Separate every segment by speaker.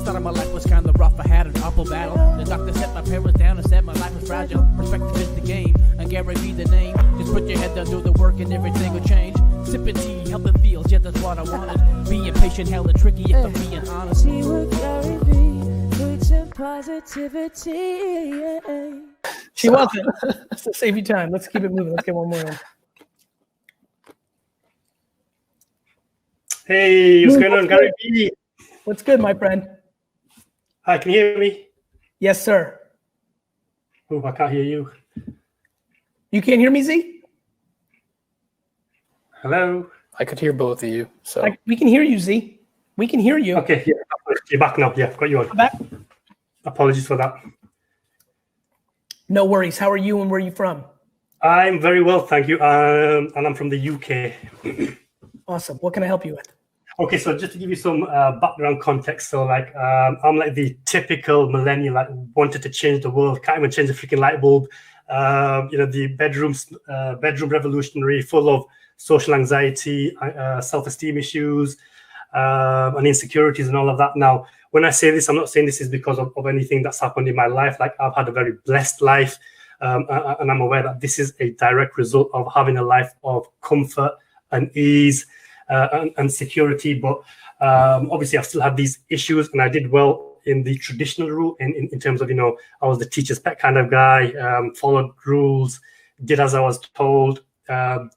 Speaker 1: Started my life was kinda rough, I had an awful battle. The doctor set my parents down and said my life was fragile. Perspective is the game, and Gary Vee the name. Just put your head down, do the work and everything will change. Sipping tea, helping feels, yeah that's what I wanted. Being patient, hella tricky if I'm being honest.
Speaker 2: Tea with Gary Vee, preaching positivity. She wasn't. Just to save you time, let's keep it moving. Let's get one more in.
Speaker 3: Hey, what's going on, Gary Vee?
Speaker 2: What's good, my friend?
Speaker 3: Hi, can you hear me?
Speaker 2: Yes, sir.
Speaker 3: Oh, I can't hear you.
Speaker 2: You can't hear me, Z?
Speaker 3: Hello?
Speaker 4: I could hear both of you. So
Speaker 2: We can hear you, Z. We can hear you.
Speaker 3: Okay, yeah, you're back now. Yeah, I've got you on.
Speaker 2: I'm back.
Speaker 3: Apologies for that.
Speaker 2: No worries. How are you and where are you from?
Speaker 3: I'm very well, thank you. And I'm from the UK.
Speaker 2: Awesome. What can I help you with?
Speaker 3: Okay, so just to give you some background context, so like I'm like the typical millennial, like wanted to change the world, can't even change the freaking light bulb. The bedroom revolutionary, full of social anxiety, self-esteem issues, and insecurities and all of that. Now, when I say this, I'm not saying this is because of anything that's happened in my life. Like I've had a very blessed life, and I'm aware that this is a direct result of having a life of comfort and ease and security. But obviously I've still had these issues, and I did well in the traditional route in terms of, I was the teacher's pet kind of guy, followed rules, did as I was told,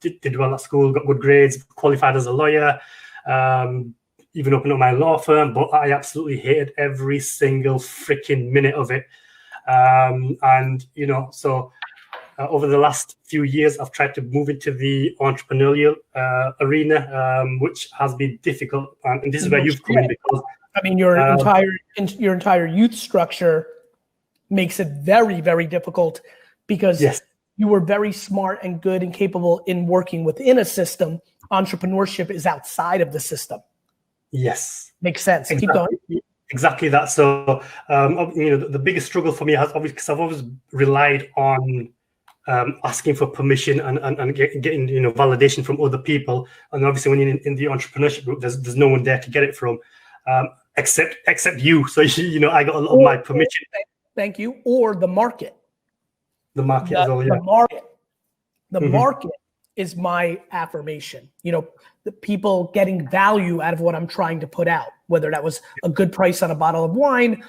Speaker 3: did well at school, got good grades, qualified as a lawyer, even opened up my law firm, but I absolutely hated every single freaking minute of it. Over the last few years, I've tried to move into the entrepreneurial arena, which has been difficult. And this is where you've come in, because
Speaker 2: I mean, your entire youth structure makes it very, very difficult, because
Speaker 3: yes,
Speaker 2: you were very smart and good and capable in working within a system. Entrepreneurship is outside of the system.
Speaker 3: Yes,
Speaker 2: makes sense.
Speaker 3: Exactly.
Speaker 2: Keep going.
Speaker 3: Exactly that. So, the biggest struggle for me has obviously, because I've always relied on asking for permission and getting validation from other people. And obviously, when you're in the entrepreneurship group, there's no one there to get it from, except you. So I got a lot of my permission.
Speaker 2: Thank you. Or the market.
Speaker 3: The market as well. Yeah.
Speaker 2: The market is my affirmation. The people getting value out of what I'm trying to put out, whether that was a good price on a bottle of wine,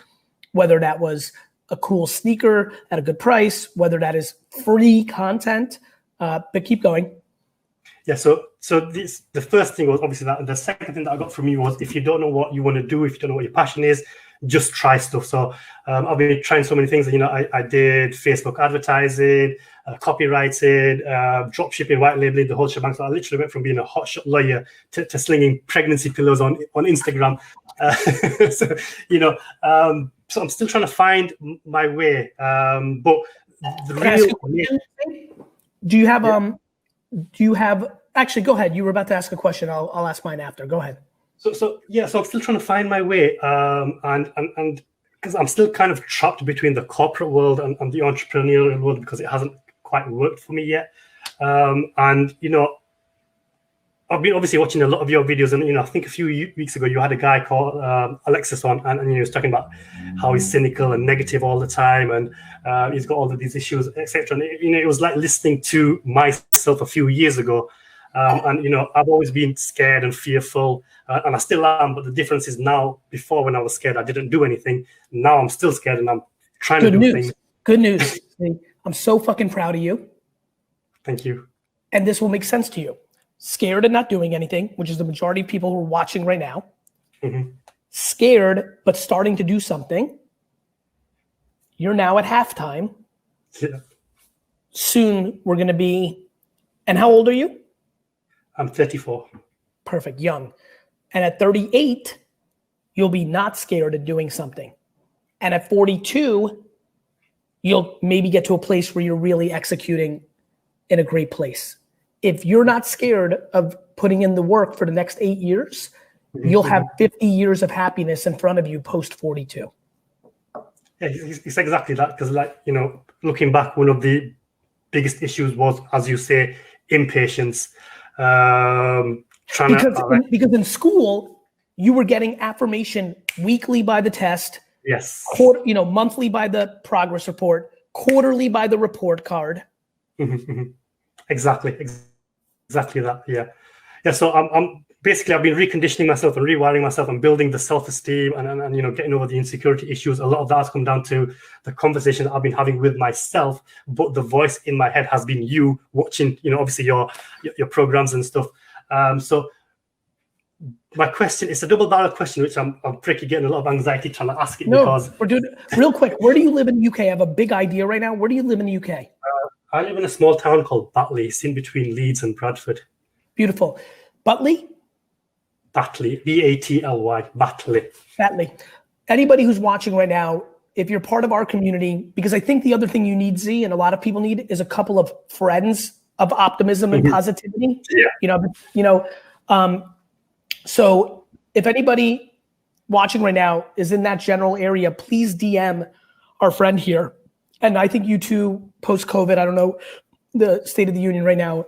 Speaker 2: whether that was a cool sneaker at a good price, whether that is free content, but keep going.
Speaker 3: Yeah, so the first thing was obviously that. The second thing that I got from you was, if you don't know what you want to do, if you don't know what your passion is, just try stuff. So I've been trying so many things. I did Facebook advertising, copywriting, drop shipping, white labeling, the whole shebang. So I literally went from being a hotshot lawyer to slinging pregnancy pillows on Instagram. So I'm still trying to find my way. But the real... Do you have actually, go ahead. You were about to ask a question. I'll ask mine after. Go ahead. So I'm still trying to find my way. And because I'm still kind of trapped between the corporate world and the entrepreneurial world, because it hasn't quite worked for me yet. I've been obviously watching a lot of your videos, and I think a few weeks ago you had a guy called Alexis on, and he was talking about how he's cynical and negative all the time, and he's got all of these issues, etc. And it was like listening to myself a few years ago, I've always been scared and fearful, and I still am. But the difference is now, before when I was scared, I didn't do anything. Now I'm still scared, and I'm trying to do things.
Speaker 2: Good news. I'm so fucking proud of you.
Speaker 3: Thank you.
Speaker 2: And this will make sense to you. Scared and not doing anything, which is the majority of people who are watching right now.
Speaker 3: Mm-hmm.
Speaker 2: Scared, but starting to do something. You're now at halftime.
Speaker 3: Yeah.
Speaker 2: Soon we're going to be, and how old are you?
Speaker 3: I'm 34.
Speaker 2: Perfect, young. And at 38, you'll be not scared of doing something. And at 42, you'll maybe get to a place where you're really executing in a great place. If you're not scared of putting in the work for the next 8 years, you'll have 50 years of happiness in front of you post 42.
Speaker 3: Yeah, it's exactly that. Because looking back, one of the biggest issues was, as you say, impatience.
Speaker 2: Because in school, you were getting affirmation weekly by the test,
Speaker 3: Yes.
Speaker 2: monthly by the progress report, quarterly by the report card.
Speaker 3: Exactly that. Yeah. So I'm basically, I've been reconditioning myself and rewiring myself and building the self-esteem and getting over the insecurity issues. A lot of that has come down to the conversation that I've been having with myself, but the voice in my head has been you watching, obviously your programs and stuff. So my question is a double-barrel question, which I'm pretty getting a lot of anxiety trying to ask it. Because
Speaker 2: we're doing real quick. Where do you live in the UK? I have a big idea right now. Where do you live in the UK?
Speaker 3: I live in a small town called Batley. It's in between Leeds and Bradford.
Speaker 2: Beautiful. Batley?
Speaker 3: Batley, Batly, Batley.
Speaker 2: Batley. Anybody who's watching right now, if you're part of our community, because I think the other thing you need, Z, and a lot of people need, is a couple of friends of optimism and positivity. So if anybody watching right now is in that general area, please DM our friend here. And I think you two, post-COVID, I don't know the state of the union right now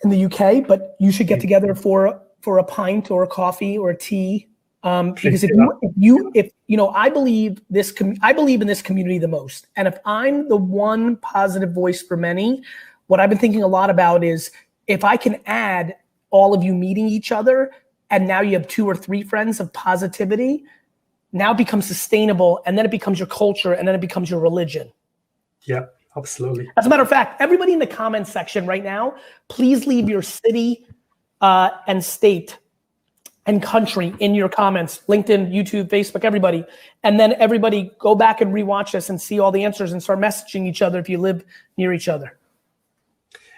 Speaker 2: in the UK, but you should get together for a pint or a coffee or a tea. Because I believe in this community the most. And if I'm the one positive voice for many, what I've been thinking a lot about is if I can add all of you meeting each other, and now you have 2 or 3 friends of positivity, now it becomes sustainable, and then it becomes your culture, and then it becomes your religion.
Speaker 3: Yeah, absolutely.
Speaker 2: As a matter of fact, everybody in the comments section right now, please leave your city and state and country in your comments, LinkedIn, YouTube, Facebook, everybody. And then everybody go back and rewatch this and see all the answers and start messaging each other if you live near each other.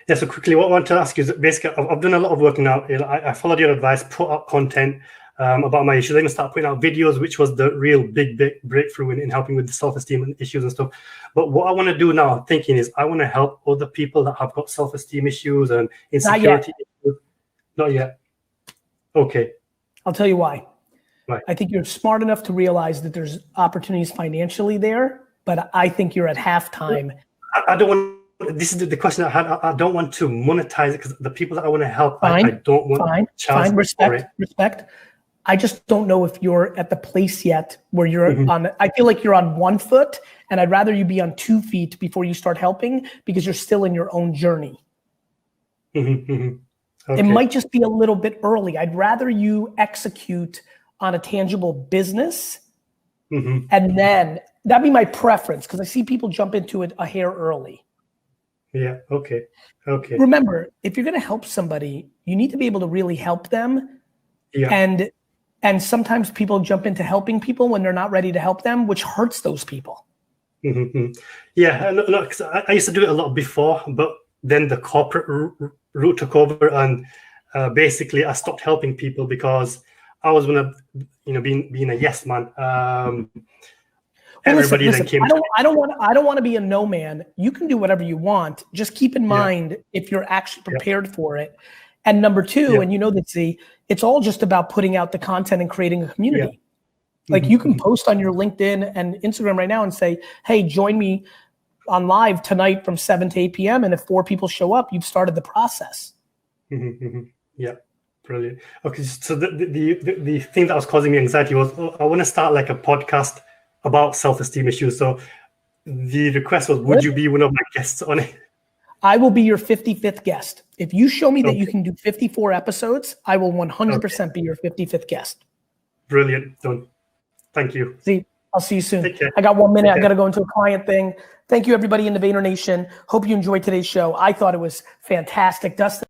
Speaker 3: Yeah, so quickly, what I want to ask you is basically, I've done a lot of work now. I followed your advice, put up content about my issues. I even started putting out videos, which was the real big breakthrough in helping with the self-esteem and issues and stuff. But what I want to do now, I'm thinking, is I want to help other people that have got self-esteem issues and insecurity issues. Not yet. Okay.
Speaker 2: I'll tell you why.
Speaker 3: Right.
Speaker 2: I think you're smart enough to realize that there's opportunities financially there, but I think you're at halftime.
Speaker 3: I don't want. This is the question I had. I don't want to monetize it because the people that I want to help, I don't want to charge for it.
Speaker 2: Respect. I just don't know if you're at the place yet where you're on. I feel like you're on 1 foot, and I'd rather you be on 2 feet before you start helping because you're still in your own journey.
Speaker 3: Okay.
Speaker 2: It might just be a little bit early. I'd rather you execute on a tangible business, and then that'd be my preference because I see people jump into it a hair early.
Speaker 3: Yeah. Okay.
Speaker 2: Remember, if you're going to help somebody, you need to be able to really help them.
Speaker 3: Yeah.
Speaker 2: And sometimes people jump into helping people when they're not ready to help them, which hurts those people.
Speaker 3: Yeah. No, 'cause I used to do it a lot before, but then the corporate route took over, and basically I stopped helping people because I was one of, being a yes man. Everybody listen, then came.
Speaker 2: I don't want to be a no man. You can do whatever you want. Just keep in mind if you're actually prepared for it. And number 2, and you know that, Z, it's all just about putting out the content and creating a community. Like you can post on your LinkedIn and Instagram right now and say, hey, join me on live tonight from 7 to 8 p.m. And if 4 people show up, you've started the process.
Speaker 3: Yeah, brilliant. Okay, so the thing that was causing me anxiety was I want to start like a podcast about self-esteem issues. So the request was, would you be one of my guests on it?
Speaker 2: I will be your 55th guest. If you show me that you can do 54 episodes, I will 100% be your 55th guest.
Speaker 3: Brilliant. Done. Thank you.
Speaker 2: See, I'll see you soon.
Speaker 3: Take care.
Speaker 2: I got 1 minute. I got to go into a client thing. Thank you, everybody in the Vayner Nation. Hope you enjoyed today's show. I thought it was fantastic. Dustin.